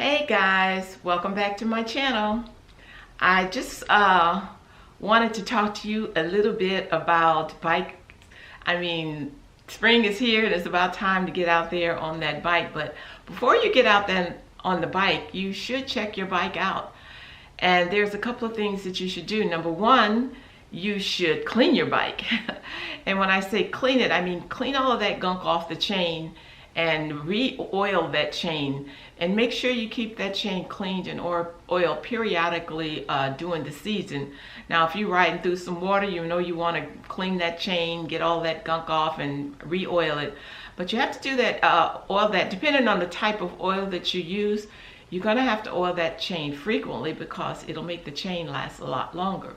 Hey guys, welcome back to my channel. I just wanted to talk to you a little bit about bike. Spring is here and it's about time to get out there on that bike. But before you get out then on the bike, you should check your bike out. And there's a couple of things that you should do. Number one, you should clean your bike. And when I say clean it, I mean clean all of that gunk off the chain and re-oil that chain, and make sure you keep that chain cleaned and oil periodically during the season. Now if you're riding through some water, you know you want to clean that chain, get all that gunk off and re-oil it. But you have to do that, oil that, depending on the type of oil that you use, you're going to have to oil that chain frequently because it'll make the chain last a lot longer.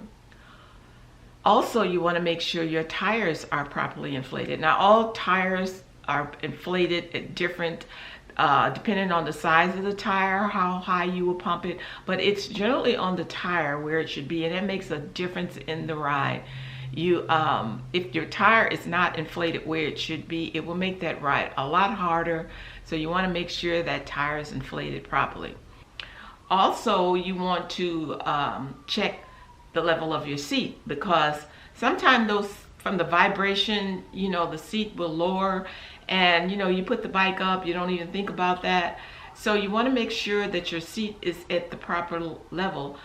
Also, you want to make sure your tires are properly inflated. Now all tires are inflated at different, depending on the size of the tire, how high you will pump it, but it's generally on the tire where it should be, and that makes a difference in the ride. If your tire is not inflated where it should be, it will make that ride a lot harder. So you want to make sure that tire is inflated properly. Also, you want to check the level of your seat, because sometimes from the vibration, the seat will lower, and you put the bike up, you don't even think about that. So you want to make sure that your seat is at the proper level.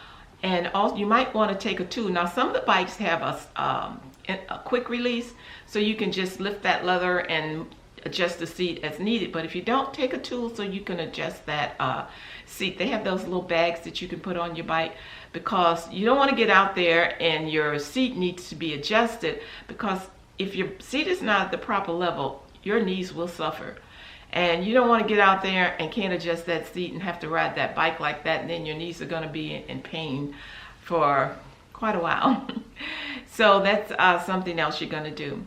And also you might want to take a tool. Now some of the bikes have a quick release, so you can just lift that leather and adjust the seat as needed. But if you don't, take a tool so you can adjust that seat. They have those little bags that you can put on your bike, because you don't want to get out there and your seat needs to be adjusted, because if your seat is not at the proper level, your knees will suffer. And you don't want to get out there and can't adjust that seat and have to ride that bike like that, and then your knees are going to be in pain for quite a while. So that's something else you're going to do.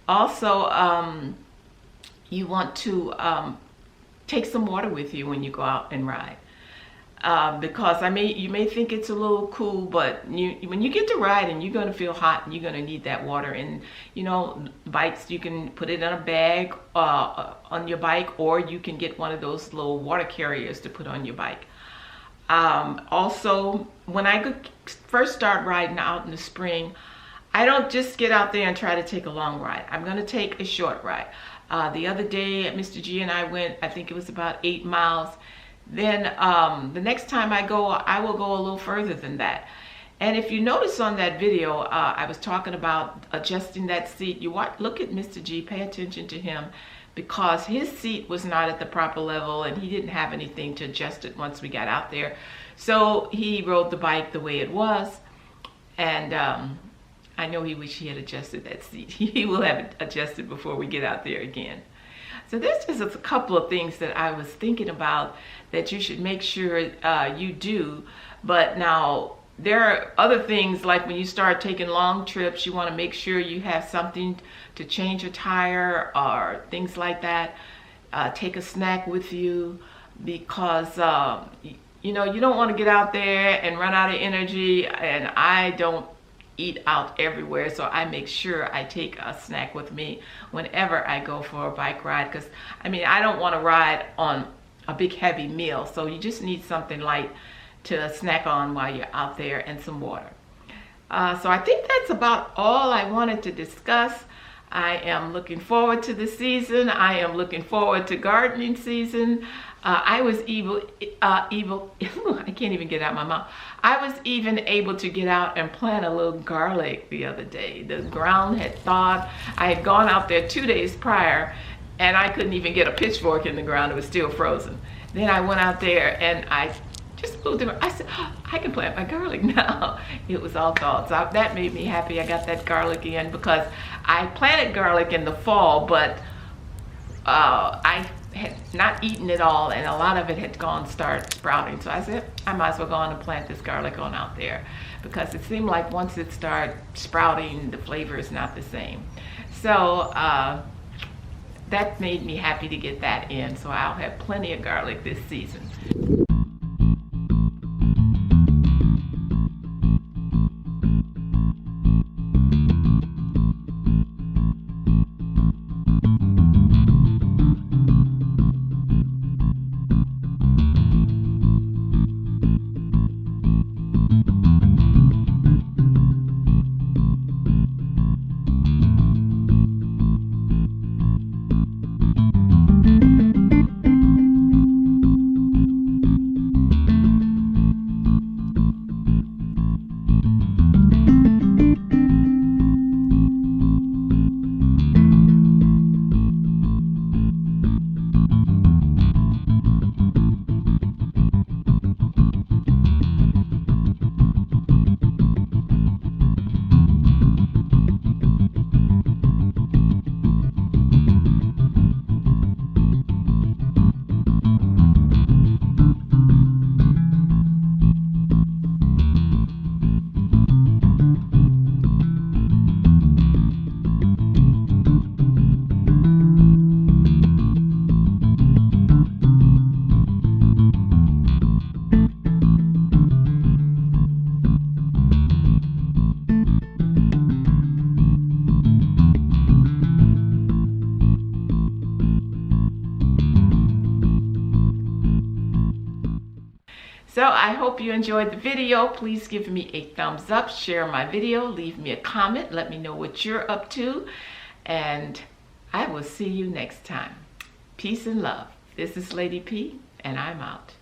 Also, you want to take some water with you when you go out and ride. Because you may think it's a little cool, but when you get to riding, you're going to feel hot and you're going to need that water. And bikes, you can put it in a bag on your bike, or you can get one of those little water carriers to put on your bike. Also, when I first start riding out in the spring, I don't just get out there and try to take a long ride. I'm going to take a short ride. The other day, Mr. G and I went, I think it was about 8 miles. Then the next time I go, I will go a little further than that. And if you notice on that video, I was talking about adjusting that seat. Look at Mr. G, pay attention to him, because his seat was not at the proper level and he didn't have anything to adjust it once we got out there. So he rode the bike the way it was, and I know he wished he had adjusted that seat. He will have it adjusted before we get out there again. So there's just a couple of things that I was thinking about that you should make sure you do. But now there are other things, like when you start taking long trips, you want to make sure you have something to change a tire or things like that. Take a snack with you, because you don't want to get out there and run out of energy. And I don't eat out everywhere, so I make sure I take a snack with me whenever I go for a bike ride, because I don't want to ride on a big heavy meal, so you just need something light to snack on while you're out there, and some water. So I think that's about all I wanted to discuss. I am looking forward to the season. I am looking forward to gardening season. I was I can't even get out my mouth. I was even able to get out and plant a little garlic the other day. The ground had thawed. I had gone out there 2 days prior, and I couldn't even get a pitchfork in the ground. It was still frozen. Then I went out there and I just moved it. I said, oh, I can plant my garlic now. It was all thawed. So that made me happy. I got that garlic in, because I planted garlic in the fall, but I had not eaten it all, and a lot of it had started sprouting. So I said, I might as well go on and plant this garlic on out there, because it seemed like once it started sprouting, the flavor is not the same. So that made me happy to get that in. So I'll have plenty of garlic this season. So I hope you enjoyed the video. Please give me a thumbs up, share my video, leave me a comment, let me know what you're up to, and I will see you next time. Peace and love. This is Lady P, and I'm out.